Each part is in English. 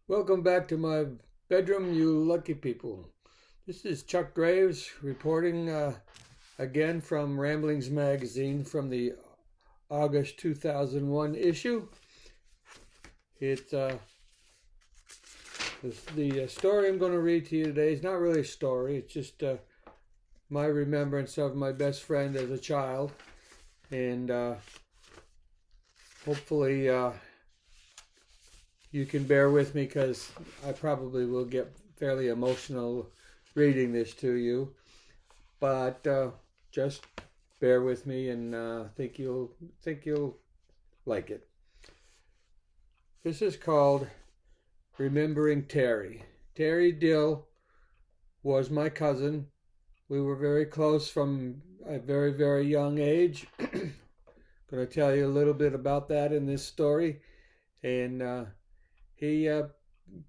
Welcome back to my bedroom, you lucky people. This is Chuck Graves reporting again from Ramblings Magazine from the August 2001 issue. It's the story I'm going to read to you today is not really a story, it's just my remembrance of my best friend as a child. And hopefully, you can bear with me because I probably will get fairly emotional reading this to you. But just bear with me, and think you'll like it. This is called Remembering Terry. Terry Dill was my cousin. We were very close from a very, very young age. Going to tell you a little bit about that in this story. And he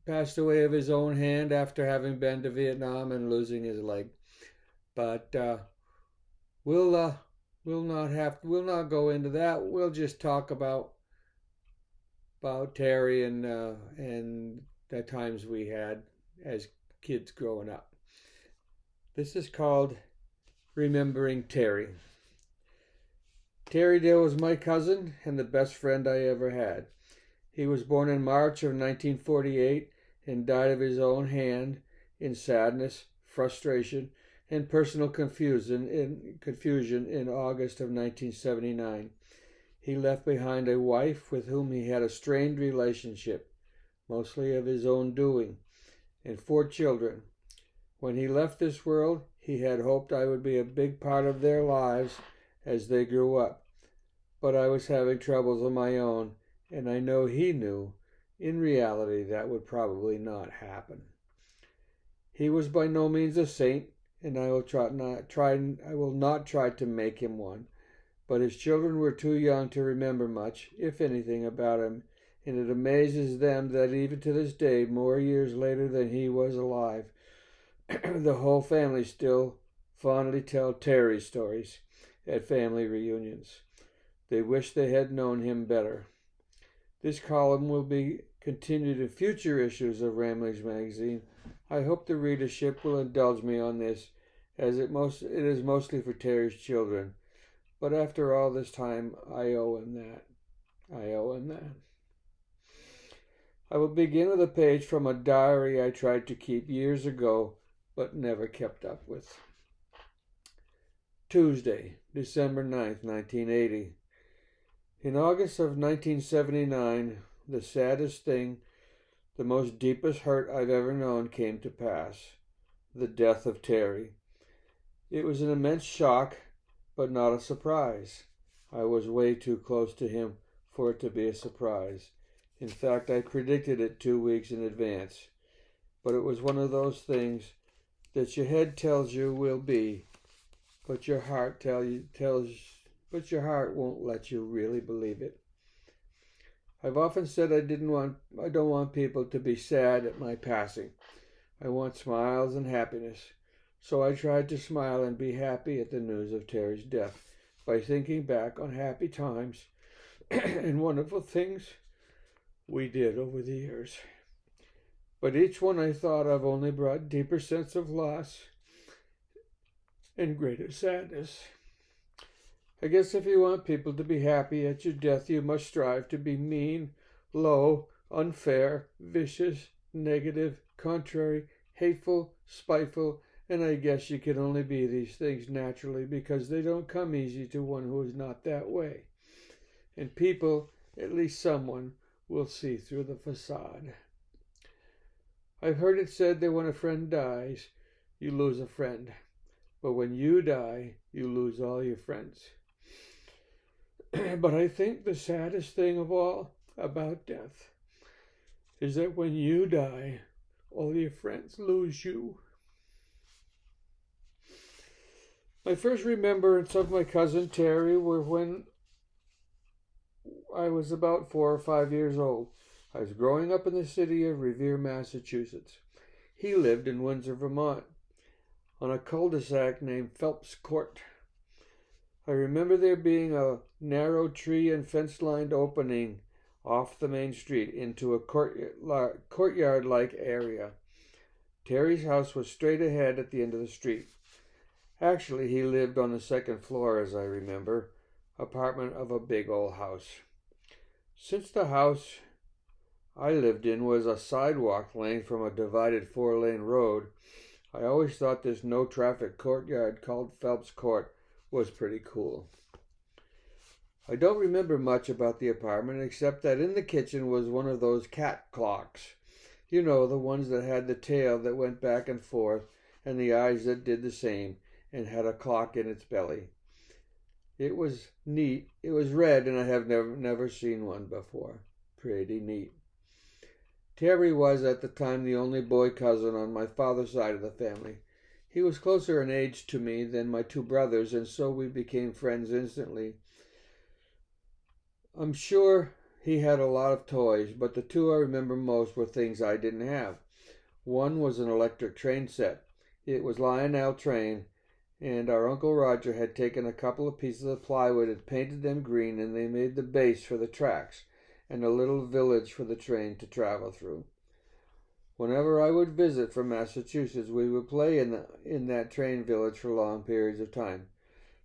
passed away of his own hand after having been to Vietnam and losing his leg. But we'll we'll not go into that. We'll just talk about Terry and the times we had as kids growing up. This is called Remembering Terry. Terry Dill was my cousin and the best friend I ever had. He was born in March of 1948 and died of his own hand in sadness, frustration, and personal confusion in August of 1979. He left behind a wife with whom he had a strained relationship, mostly of his own doing, and 4 children. When he left this world, he had hoped I would be a big part of their lives as they grew up. But I was having troubles of my own, and I know he knew, in reality, that would probably not happen. He was by no means a saint, and I will not try to make him one. But his children were too young to remember much, if anything, about him, and it amazes them that even to this day, more years later than he was alive, the whole family still fondly tell Terry stories at family reunions. They wish they had known him better. This column will be continued in future issues of Ramblings Magazine. I hope the readership will indulge me on this, as it is mostly for Terry's children. But after all this time, I owe him that. I will begin with a page from a diary I tried to keep years ago, but never kept up with. Tuesday, December 9th, 1980. In August of 1979, the saddest thing, the most deepest hurt I've ever known came to pass. The death of Terry. It was an immense shock, but not a surprise. I was way too close to him for it to be a surprise. In fact, I predicted it 2 weeks in advance. But it was one of those things that your head tells you will be, but your heart your heart won't let you really believe it. I've often said I don't want people to be sad at my passing. I want smiles and happiness. So I tried to smile and be happy at the news of Terry's death by thinking back on happy times and wonderful things we did over the years. But each one I thought of only brought deeper sense of loss and greater sadness. I guess if you want people to be happy at your death, you must strive to be mean, low, unfair, vicious, negative, contrary, hateful, spiteful, and I guess you can only be these things naturally because they don't come easy to one who is not that way. And people, at least someone, will see through the facade. I've heard it said that when a friend dies, you lose a friend. But when you die, you lose all your friends. But I think the saddest thing of all about death is that when you die, all your friends lose you. My first remembrance of my cousin Terry were when I was about 4 or 5 years old. I was growing up in the city of Revere, Massachusetts. He lived in Windsor, Vermont, on a cul-de-sac named Phelps Court. I remember there being a narrow tree and fence-lined opening off the main street into a courtyard-like area. Terry's house was straight ahead at the end of the street. Actually, he lived on the second floor, as I remember, apartment of a big old house. Since the house I lived in was a sidewalk lane from a divided four-lane road, I always thought this no-traffic courtyard called Phelps Court was pretty cool. I don't remember much about the apartment except that in the kitchen was one of those cat clocks. You know, the ones that had the tail that went back and forth and the eyes that did the same and had a clock in its belly. It was neat. It was red and I have never seen one before. Pretty neat. Terry was at the time the only boy cousin on my father's side of the family. He was closer in age to me than my two brothers, and so we became friends instantly. I'm sure he had a lot of toys, but the two I remember most were things I didn't have. One was an electric train set. It was Lionel train, and our Uncle Roger had taken a couple of pieces of plywood and painted them green, and they made the base for the tracks and a little village for the train to travel through. Whenever I would visit from Massachusetts, we would play in that train village for long periods of time.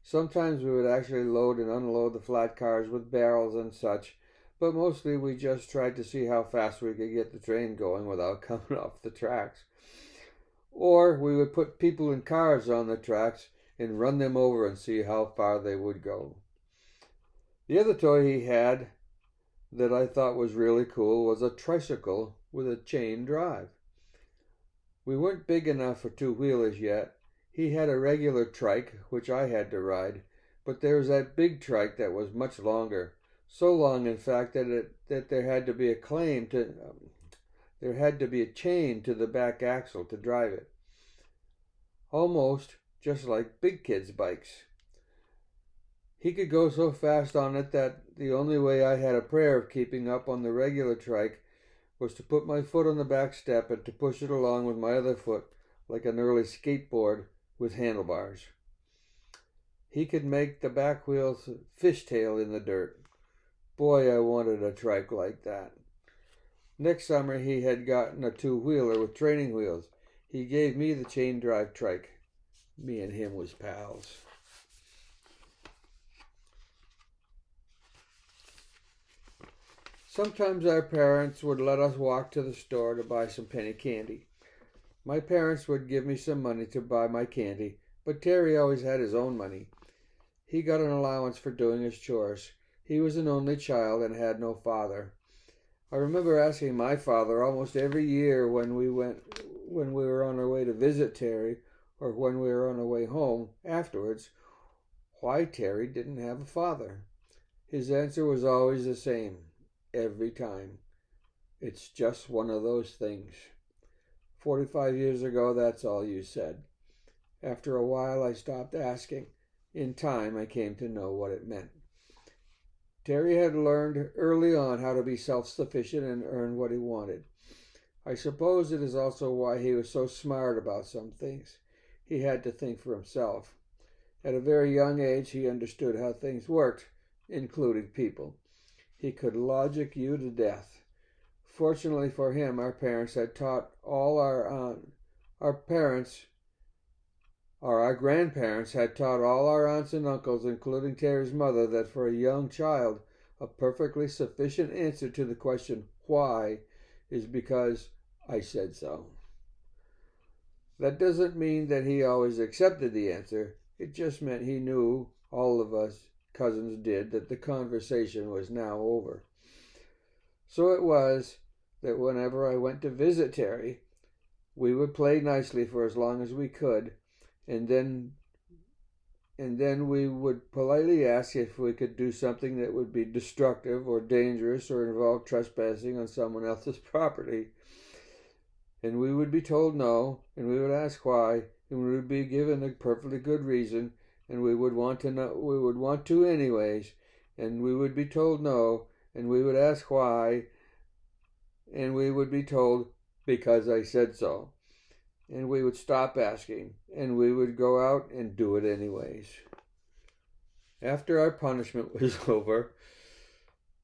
Sometimes we would actually load and unload the flat cars with barrels and such, but mostly we just tried to see how fast we could get the train going without coming off the tracks. Or we would put people in cars on the tracks and run them over and see how far they would go. The other toy he had that I thought was really cool was a tricycle with a chain drive. We weren't big enough for two-wheelers yet. He had a regular trike, which I had to ride, but there was that big trike that was much longer. So long, in fact, that there had to be a chain to the back axle to drive it. Almost just like big kids' bikes. He could go so fast on it that the only way I had a prayer of keeping up on the regular trike was to put my foot on the back step and to push it along with my other foot like an early skateboard with handlebars. He could make the back wheels fishtail in the dirt. Boy, I wanted a trike like that. Next summer he had gotten a two-wheeler with training wheels. He gave me the chain drive trike. Me and him was pals. Sometimes our parents would let us walk to the store to buy some penny candy. My parents would give me some money to buy my candy, but Terry always had his own money. He got an allowance for doing his chores. He was an only child and had no father. I remember asking my father almost every year when we were on our way to visit Terry, or when we were on our way home afterwards, why Terry didn't have a father. His answer was always the same. Every time. It's just one of those things. 45 years ago, that's all you said. After a while, I stopped asking. In time, I came to know what it meant. Terry had learned early on how to be self-sufficient and earn what he wanted. I suppose it is also why he was so smart about some things. He had to think for himself. At a very young age, he understood how things worked, including people. He could logic you to death. Fortunately for him, our grandparents had taught all our aunts and uncles, including Terry's mother, that for a young child, a perfectly sufficient answer to the question, why, is because I said so. That doesn't mean that he always accepted the answer. It just meant he knew, all of us cousins did, that the conversation was now over. So it was that whenever I went to visit Terry, we would play nicely for as long as we could, and then we would politely ask if we could do something that would be destructive or dangerous or involve trespassing on someone else's property. And we would be told no, and we would ask why, and we would be given a perfectly good reason, and we would want to anyways, and we would be told no, and we would ask why, and we would be told because I said so. And we would stop asking, and we would go out and do it anyways. After our punishment was over,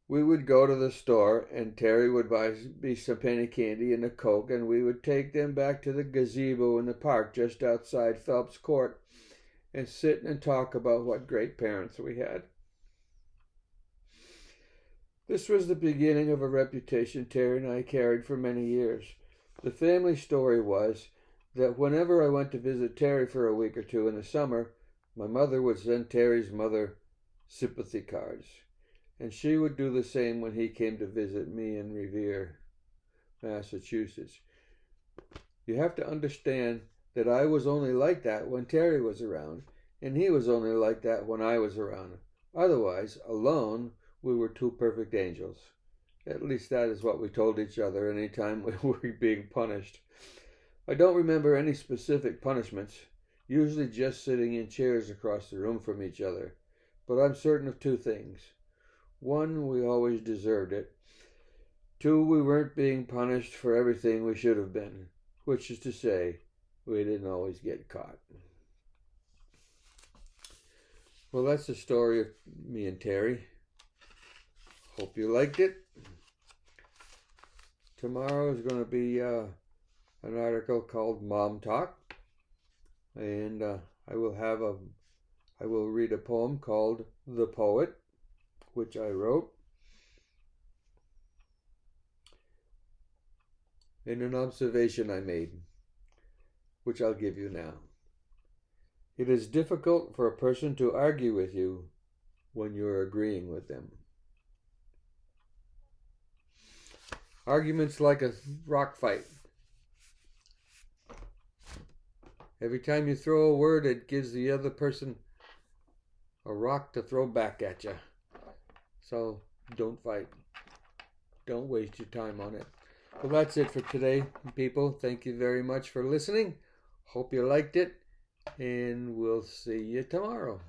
we would go to the store and Terry would buy me some penny candy and a Coke, and we would take them back to the gazebo in the park just outside Phelps Court and sit and talk about what great parents we had. This was the beginning of a reputation Terry and I carried for many years. The family story was that whenever I went to visit Terry for a week or two in the summer, my mother would send Terry's mother sympathy cards, and she would do the same when he came to visit me in Revere, Massachusetts. You have to understand that I was only like that when Terry was around, and he was only like that when I was around. Otherwise, alone, we were two perfect angels. At least that is what we told each other any time we were being punished. I don't remember any specific punishments, usually just sitting in chairs across the room from each other. But I'm certain of two things. One, we always deserved it. Two, we weren't being punished for everything we should have been, which is to say, we didn't always get caught. Well, that's the story of me and Terry. Hope you liked it. Tomorrow is going to be an article called Mom Talk, and I will read a poem called The Poet, which I wrote, and an observation I made, which I'll give you now. It is difficult for a person to argue with you when you're agreeing with them. Arguments like a rock fight. Every time you throw a word, it gives the other person a rock to throw back at you. So don't fight. Don't waste your time on it. Well, that's it for today, people. Thank you very much for listening. Hope you liked it, and we'll see you tomorrow.